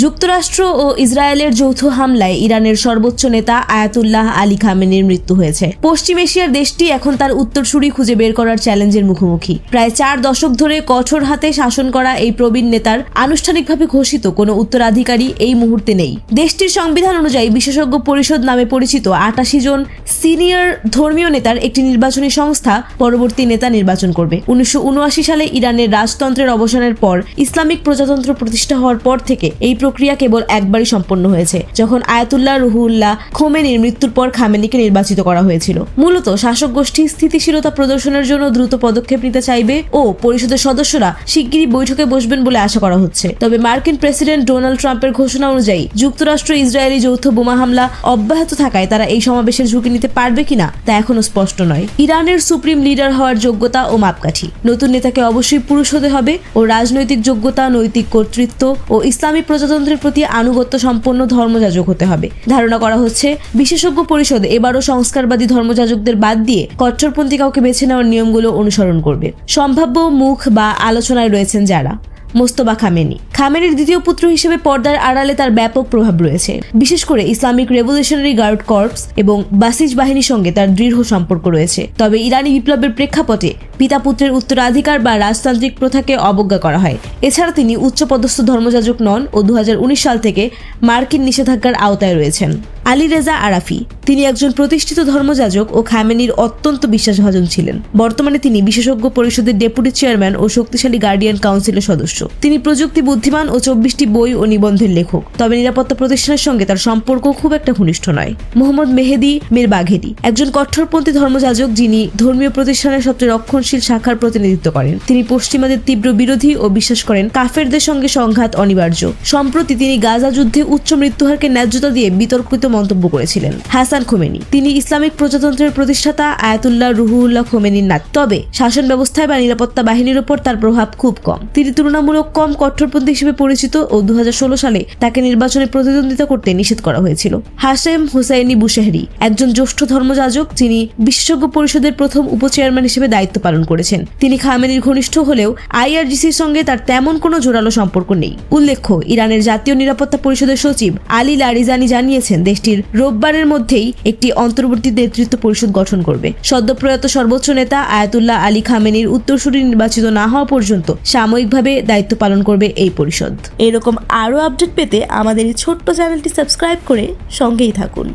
যুক্তরাষ্ট্র ও ইসরায়েলের যৌথ হামলায় ইরানের সর্বোচ্চ নেতা আয়াতুল্লাহ আলী খামেনির মৃত্যু হয়েছে। পশ্চিম এশিয়ার দেশটি এখন তার উত্তরসূরি খুঁজে বের করার চ্যালেঞ্জের মুখোমুখি। প্রায় 4 দশক ধরে কঠোর হাতে শাসন করা এই প্রবীণ নেতার আনুষ্ঠানিকভাবে ঘোষিত কোনো উত্তরাধিকারী এই মুহূর্তে নেই। দেশটির সংবিধান অনুযায়ী বিশেষজ্ঞ পরিষদ নামে পরিচিত 88 জন সিনিয়র ধর্মীয় নেতার একটি নির্বাচনী সংস্থা পরবর্তী নেতা নির্বাচন করবে। 1979 সালে ইরানের রাজতন্ত্রের অবসানের পর ইসলামিক প্রজাতন্ত্র প্রতিষ্ঠা হওয়ার পর থেকে এই প্রক্রিয়া কেবল একবারই সম্পন্ন হয়েছে, যখন আয়াতুল্লাহ রুহুল্লাহ খোমেনির মৃত্যুর পর খামেনিকে নির্বাচিত করা হয়েছিল। মূলত শাসক গোষ্ঠী স্থিতিশীলতা প্রদর্শনের জন্য দ্রুত পদক্ষেপ নিতে চাইবে ও পরিষদের সদস্যরা শিগগিরই বৈঠকে বসবেন বলে আশা করা হচ্ছে। তবে মার্কিন প্রেসিডেন্ট ডোনাল্ড ট্রাম্পের ঘোষণা অনুযায়ী যুক্তরাষ্ট্র ইসরায়েলি যৌথ বোমা হামলা অব্যাহত থাকায় তারা এই সমাবেশের ঝুঁকি নিতে পারবে কিনা তা এখনো স্পষ্ট নয়। ইরানের সুপ্রিম লিডার হওয়ার যোগ্যতা ও মাপকাঠি: নতুন নেতাকে অবশ্যই পুরুষ হতে হবে ও রাজনৈতিক যোগ্যতা, নৈতিক কর্তৃত্ব ও ইসলামী প্রজাতন্ত্রের প্রতি আনুগত্য সম্পন্ন ধর্মযাজক হতে হবে। ধারণা করা হচ্ছে বিশেষজ্ঞ পরিষদ এবারও সংস্কারবাদী ধর্মযাজকদের বাদ দিয়ে কট্টরপন্থী কাউকে বেছে নেওয়ার নিয়মগুলো অনুসরণ করবে। সম্ভাব্য মুখ বা আলোচনায় রয়েছেন যারা: মোস্তফা খামেনি। খামেনির দ্বিতীয় পুত্র হিসেবে পর্দার আড়ালে তার ব্যাপক প্রভাব রয়েছে। বিশেষ করে ইসলামিক রেভলিউশনারি গার্ড কর্পস এবং বাসিজ বাহিনীর সঙ্গে তার দৃঢ় সম্পর্ক রয়েছে। তবে ইরানি বিপ্লবের প্রেক্ষাপটে পিতা পুত্রের উত্তরাধিকার বা রাজতান্ত্রিক প্রথাকে অবজ্ঞা করা হয়। এছাড়া তিনি উচ্চপদস্থ ধর্মযাজক নন ও 2019 সাল থেকে মার্কিন নিষেধাজ্ঞার আওতায় রয়েছেন। আলী রেজা আরাফি। তিনি একজন প্রতিষ্ঠিত ধর্মযাজক ও খামেনির অত্যন্ত বিশ্বাসভাজন ছিলেন। বর্তমানে তিনি বিশেষজ্ঞ পরিষদের ডেপুটি চেয়ারম্যান ও শক্তিশালী গার্ডিয়ান কাউন্সিলের সদস্য। তিনি প্রযুক্তি বুদ্ধিমান ও 24টি বই ও নিবন্ধের লেখক। তবে নিরাপত্তা প্রতিষ্ঠানের সঙ্গে তার সম্পর্ক খুব একটা ঘনিষ্ঠ নয়। মোহাম্মদ মেহেদি মির বাঘেরি। একজন কট্টরপন্থী ধর্মযাজক যিনি ধর্মীয় প্রতিষ্ঠানের সবচেয়ে রক্ষণশীল শাখার প্রতিনিধিত্ব করেন। তিনি পশ্চিমাদের তীব্র বিরোধী ও বিশ্বাস করেন কাফেরদের সঙ্গে সংঘাত অনিবার্য। সম্প্রতি তিনি গাজা যুদ্ধে উচ্চ মৃত্যুহারকে ন্যায্যতা দিয়ে বিতর্কিত মন্তব্য করেছিলেন। হাসান খোমেনি। তিনি ইসলামিক প্রজাতন্ত্রের প্রতিষ্ঠাতা আয়াতুল্লাহ রুহুল্লাহ খোমেনির নাতি। তবে শাসন ব্যবস্থায় বা নিরাপত্তা বাহিনীর উপর তার প্রভাব খুব কম। তিনি তুলনামূলক কম কট্টরপন্থী হিসেবে পরিচিত ও 2016 সালে তাকে নির্বাচনে প্রতিদ্বন্দ্বিতা করতে নিষেধ করা হয়েছিল। হাশেম হুসাইনি বুশেহরি। একজন জ্যেষ্ঠ ধর্মযাজক যিনি বিশেষজ্ঞ পরিষদের প্রথম উপচেয়ারম্যান হিসেবে দায়িত্ব পালন করেছেন। তিনি খামেনির ঘনিষ্ঠ হলেও আইআরজিসির সঙ্গে তার তেমন কোনো জোরালো সম্পর্ক নেই। উল্লেখ্য, ইরানের জাতীয় নিরাপত্তা পরিষদের সচিব আলী লারিজানি জানিয়েছেন দেশটির রোববারের মধ্যেই একটি অন্তর্বর্তী নেতৃত্ব পরিষদ গঠন করবে। সদ্যপ্রয়াত সর্বোচ্চ নেতা আয়াতুল্লাহ আলী খামেনির উত্তরসূরি নির্বাচিত না হওয়া পর্যন্ত সাময়িকভাবে দায়িত্ব পালন করবে এই পরিষদ। এরকম আরও আপডেট পেতে আমাদের এই ছোট্ট চ্যানেলটি সাবস্ক্রাইব করে সঙ্গেই থাকুন।